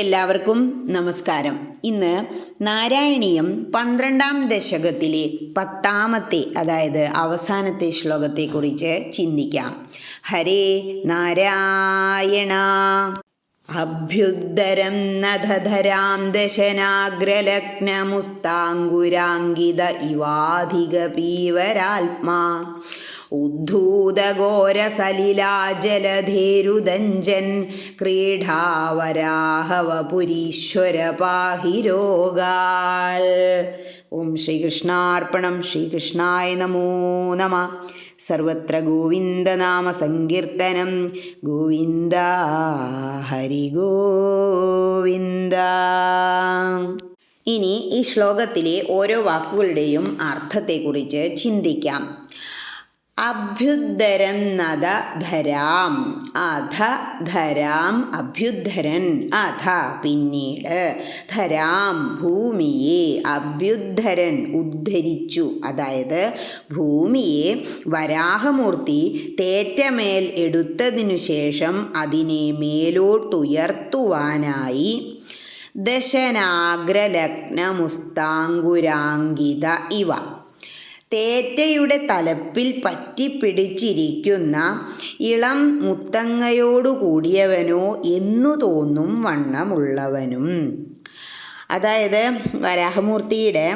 എല്ലാവർക്കും നമസ്കാരം. ഇന്ന് നാരായണീയം 12ാം ദശകത്തിലെ 10ാമത്തെ അതായത് അവസാനത്തെ ശ്ലോകത്തെക്കുറിച്ച് ചിന്തിക്കാം. ഹരേ നാരായണ. അഭ്യുദ്ധരം നധധരാം ദശനാഗ്രലഗ്നമുസ്താങ്കുരാങ്കിത ഇവാധിക പീവരാത്മാ ഉദ്ധൂതഘോരസലിലാജലധേരുദഞ്ജൻ ക്രീഡാവരാഹവപുരീശ്വര പാഹി രോഗാൽ. ഓം ശ്രീകൃഷ്ണാർപ്പണം. ശ്രീകൃഷ്ണായ നമോ നമ. സർവത്ര ഗോവിന്ദനാമ സങ്കീർത്തനം. ഗോവിന്ദ ഹരി ഗോവിന്ദ. ഇനി ഈ ശ്ലോകത്തിലെ ഓരോ വാക്കുകളുടെയും അർത്ഥത്തെക്കുറിച്ച് ചിന്തിക്കാം. അഭ്യുദ്ധരം നദ ധരാം. അധ ധരാം അഭ്യുദ്ധരൻ. അധ പിന്നീട്, ധരാം ഭൂമിയെ, അഭ്യുദ്ധരൻ ഉദ്ധരിച്ചു. അതായത് ഭൂമിയെ വരാഹമൂർത്തി തേറ്റമേൽ എടുത്തതിനു ശേഷം അതിനെ മേലോട്ടുയർത്തുവാനായി ദശനാഗ്രലഗ്നമുസ്താങ്കുരാങ്കിത ഇവ, തേറ്റയുടെ തലപ്പിൽ പറ്റിപ്പിടിച്ചിരിക്കുന്ന ഇളം മുത്തങ്ങയോടുകൂടിയവനോ എന്നു തോന്നും വണ്ണമുള്ളവനും. അതായത് വരാഹമൂർത്തിയുടെ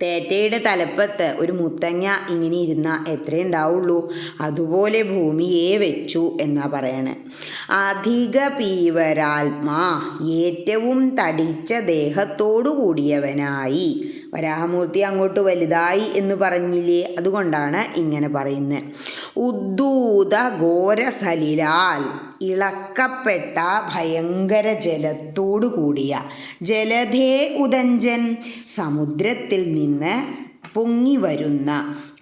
തേറ്റയുടെ തലപ്പത്ത് ഒരു മുത്തങ്ങ ഇങ്ങനെ ഇരുന്നാൽ എത്രയുണ്ടാവുള്ളൂ, അതുപോലെ ഭൂമിയെ വെച്ചു എന്നാ പറയണേ. അധിക പീവരാത്മാ, ഏറ്റവും തടിച്ച ദേഹത്തോടു കൂടിയവനായി. വരാഹമൂർത്തി അങ്ങോട്ട് വലുതായി എന്ന് പറഞ്ഞില്ലേ, അതുകൊണ്ടാണ് ഇങ്ങനെ പറയുന്നത്. ഉദ്ധൂത ഘോരസലിലാൽ, ഇളക്കപ്പെട്ട ഭയങ്കര ജലത്തോടു കൂടിയ. ജലധേ ഉദഞ്ചൻ, സമുദ്രത്തിൽ നിന്ന് പൊങ്ങി വരുന്ന.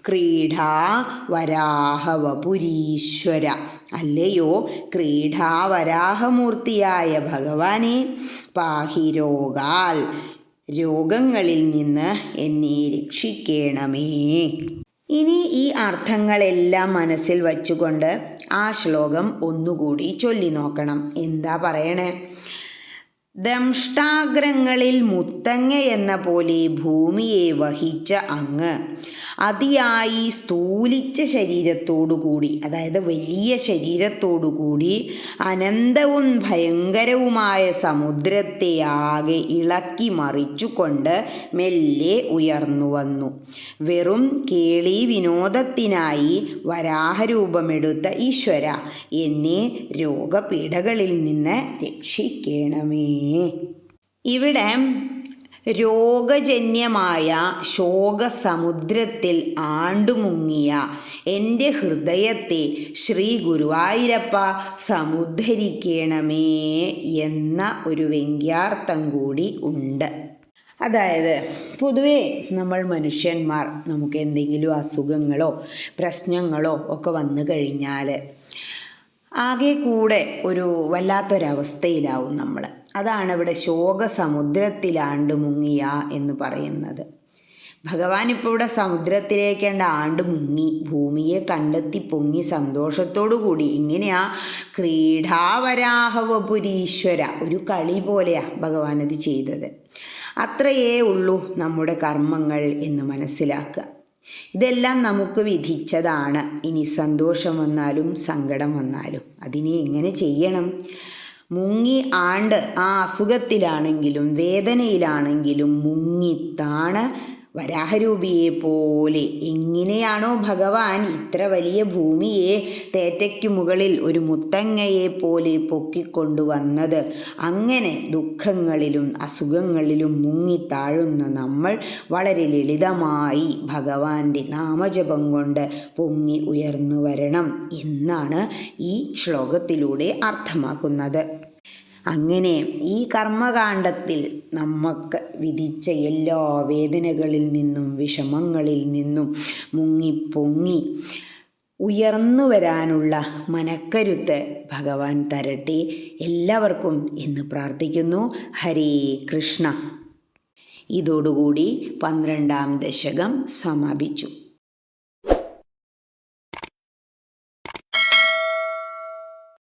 ക്രീഡാ വരാഹവപുരീശ്വര, അല്ലയോ ക്രീഡാവരാഹമൂർത്തിയായ ഭഗവാനെ, പാഹി രോഗാൽ, രോഗങ്ങളിൽ നിന്ന് എന്നെ രക്ഷിക്കണമേ. ഇനി ഈ അർത്ഥങ്ങളെല്ലാം മനസ്സിൽ വച്ചുകൊണ്ട് ആ ശ്ലോകം ഒന്നുകൂടി ചൊല്ലി നോക്കണം. എന്താ പറയണേ? ദംഷ്ടാഗ്രങ്ങളിൽ മുത്തങ്ങ എന്ന പോലെ ഭൂമിയെ വഹിച്ച അങ്ങ് അതിയായി സ്ഥൂലിച്ച ശരീരത്തോടുകൂടി, അതായത് വലിയ ശരീരത്തോടുകൂടി അനന്തവും ഭയങ്കരവുമായ സമുദ്രത്തെ ആകെ ഇളക്കി മറിച്ചുകൊണ്ട് മെല്ലെ ഉയർന്നു വന്നു. വെറും കേളി വിനോദത്തിനായി വരാഹരൂപമെടുത്ത ഈശ്വര, എന്നെ രോഗപീഠകളിൽ നിന്ന് രക്ഷിക്കണമേ. ഇവിടെ രോഗജന്യമായ ശോകസമുദ്രത്തിൽ ആണ്ടുമുങ്ങിയ എൻ്റെ ഹൃദയത്തെ ശ്രീ ഗുരുവായൂരപ്പ സമുദ്ധരിക്കണമേ എന്ന ഒരു വ്യംഗ്യാർത്ഥം കൂടി ഉണ്ട്. അതായത് പൊതുവേ നമ്മൾ മനുഷ്യന്മാർ നമുക്ക് എന്തെങ്കിലും അസുഖങ്ങളോ പ്രശ്നങ്ങളോ ഒക്കെ വന്നു കഴിഞ്ഞാൽ ആകെ കൂടെ ഒരു വല്ലാത്തൊരവസ്ഥയിലാവും നമ്മൾ. അതാണ് ഇവിടെ ശോകസമുദ്രത്തിലാണ്ട് മുങ്ങിയ എന്ന് പറയുന്നത്. ഭഗവാൻ ഇപ്പോൾ ഇവിടെ സമുദ്രത്തിലേക്കേണ്ട ആണ്ട് മുങ്ങി ഭൂമിയെ കണ്ടെത്തി പൊങ്ങി സന്തോഷത്തോടു കൂടി. ഇങ്ങനെയാ ക്രീഡാവരാഹവപുരീശ്വര, ഒരു കളി പോലെയാ ഭഗവാൻ അത് ചെയ്തത്. അത്രയേ ഉള്ളൂ നമ്മുടെ കർമ്മങ്ങൾ എന്ന് മനസ്സിലാക്കുക. ഇതെല്ലാം നമുക്ക് വിധിച്ചതാണ്. ഇനി സന്തോഷം വന്നാലും സങ്കടം വന്നാലും അതിനെ എങ്ങനെ ചെയ്യണം? മുങ്ങി ആണ്ട് ആ അസുഖത്തിലാണെങ്കിലും വേദനയിലാണെങ്കിലും മുങ്ങിത്താണ് വരാഹരൂപിയെ പോലെ എങ്ങനെയാണോ ഭഗവാൻ ഇത്ര വലിയ ഭൂമിയെ തേറ്റയ്ക്കു മുകളിൽ ഒരു മുത്തങ്ങയെ പോലെ പൊക്കിക്കൊണ്ടുവന്നത്, അങ്ങനെ ദുഃഖങ്ങളിലും അസുഖങ്ങളിലും മുങ്ങിത്താഴുന്ന നമ്മൾ വളരെ ലളിതമായി ഭഗവാന്റെ നാമജപം കൊണ്ട് പൊങ്ങി ഉയർന്നു വരണം എന്നാണ് ഈ ശ്ലോകത്തിലൂടെ അർത്ഥമാക്കുന്നത്. അങ്ങനെ ഈ കർമ്മകാണ്ഡത്തിൽ നമുക്ക് വിധിച്ച എല്ലാ വേദനകളിൽ നിന്നും വിഷമങ്ങളിൽ നിന്നും മുങ്ങിപ്പൊങ്ങി ഉയർന്നു വരാനുള്ള മനക്കരുത്ത് ഭഗവാൻ തരട്ടെ എല്ലാവർക്കും എന്ന് പ്രാർത്ഥിക്കുന്നു. ഹരേ കൃഷ്ണ. ഇതോടുകൂടി 12ാം ദശകം സമാപിച്ചു.